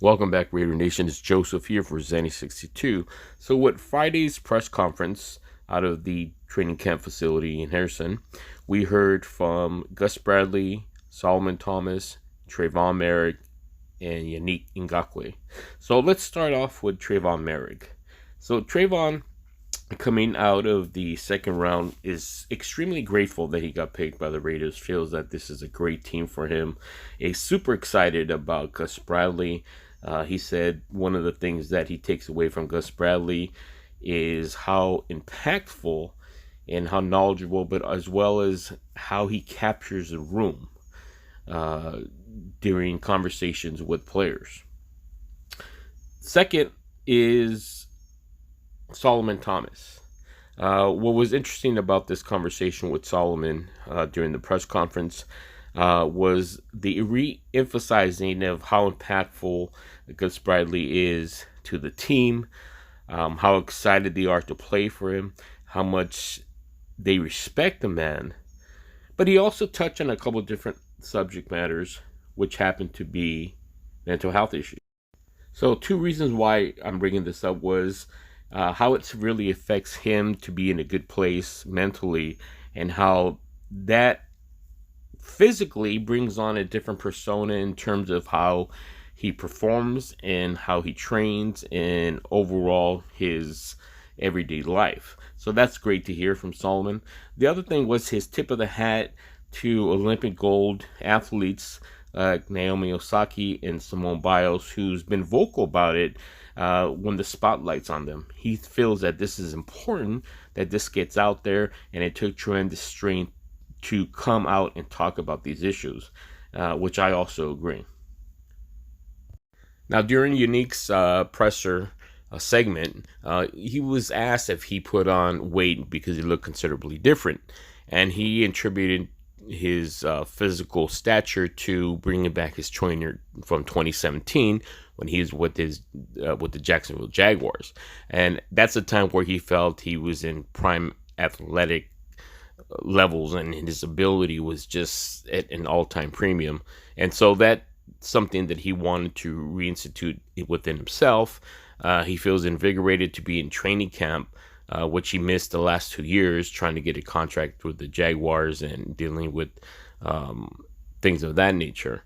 Welcome back, Raider Nation. It's Joseph here for Zanny62. So with Friday's press conference out of the training camp facility in Henderson, we heard from Gus Bradley, Solomon Thomas, Trayvon Merrick, and Yannick Ngakoue. So let's start off with Trayvon Merrick. So Trayvon, coming out of the second round, is extremely grateful that he got picked by the Raiders, feels that this is a great team for him, is super excited about Gus Bradley. He said one of the things that he takes away from Gus Bradley is how impactful and how knowledgeable, but as well as how he captures the room during conversations with players. Second is Solomon Thomas. What was interesting about this conversation with Solomon during the press conference was the re-emphasizing of how impactful Gus Bradley is to the team, how excited they are to play for him, how much they respect the man. But he also touched on a couple of different subject matters, which happened to be mental health issues. So 2 reasons why I'm bringing this up was how it really affects him to be in a good place mentally, and how that physically brings on a different persona in terms of how he performs and how he trains and overall his everyday life. So that's great to hear from Solomon. The other thing was his tip of the hat to Olympic gold athletes like Naomi Osaka and Simone Biles, who's been vocal about it when the spotlight's on them. He feels that this is important, that this gets out there, and it took tremendous strength to come out and talk about these issues, which I also agree. Now, during Yannick's presser segment, he was asked if he put on weight because he looked considerably different, and he attributed his physical stature to bringing back his trainer from 2017 when he was with the Jacksonville Jaguars, and that's a time where he felt he was in prime athletic levels and his ability was just at an all-time premium. And so that's something that he wanted to reinstitute within himself. He feels invigorated to be in training camp, which he missed the last 2 years trying to get a contract with the Jaguars and dealing with things of that nature.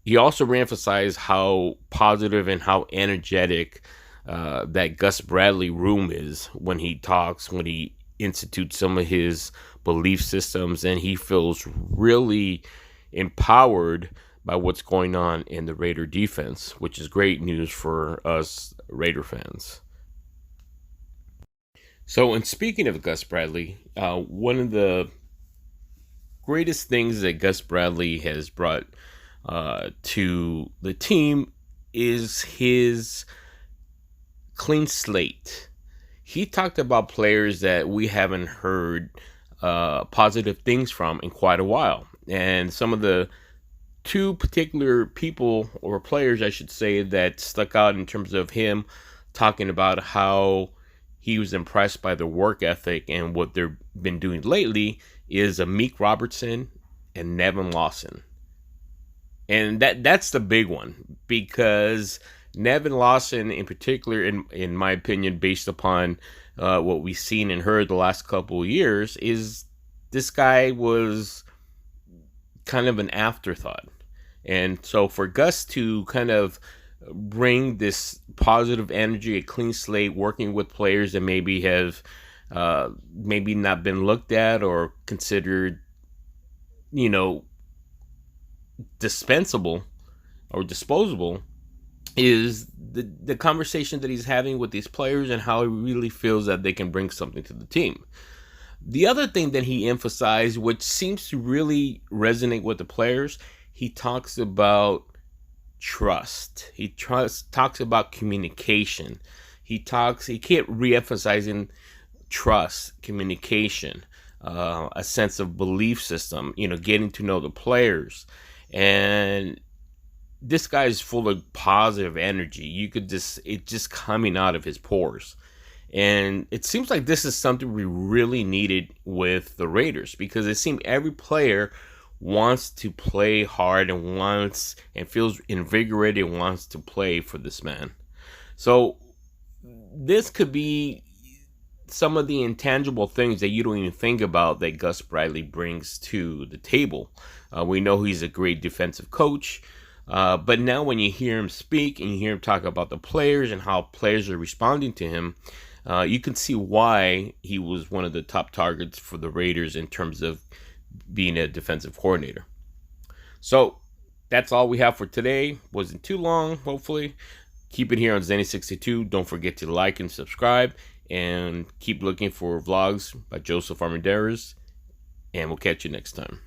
He also reemphasized how positive and how energetic that Gus Bradley room is when he talks, when he institutes some of his belief systems, and he feels really empowered by what's going on in the Raider defense, which is great news for us Raider fans. So, in speaking of Gus Bradley, one of the greatest things that Gus Bradley has brought to the team is his clean slate. He talked about players that we haven't heard positive things from in quite a while. And some of the 2 particular people, or players I should say, that stuck out in terms of him talking about how he was impressed by their work ethic and what they've been doing lately is Amik Robertson and Nevin Lawson. And that's the big one, because Nevin Lawson in particular, in my opinion, based upon what we've seen and heard the last couple of years, is this guy was kind of an afterthought. And so for Gus to kind of bring this positive energy, a clean slate, working with players that maybe have maybe not been looked at or considered, dispensable or disposable, is the conversation that he's having with these players and how he really feels that they can bring something to the team. The other thing that he emphasized, which seems to really resonate with the players, he talks about trust. He talks about communication. He kept re-emphasizing trust, communication, a sense of belief system, getting to know the players. And this guy is full of positive energy. It's just coming out of his pores. And it seems like this is something we really needed with the Raiders, because it seemed every player wants to play hard and feels invigorated and wants to play for this man. So this could be some of the intangible things that you don't even think about that Gus Bradley brings to the table. We know he's a great defensive coach, but now when you hear him speak and you hear him talk about the players and how players are responding to him, you can see why he was one of the top targets for the Raiders in terms of being a defensive coordinator. So that's all we have for today. Wasn't too long, hopefully. Keep it here on Zenny62. Don't forget to like and subscribe, and keep looking for vlogs by Joseph Armendariz, and we'll catch you next time.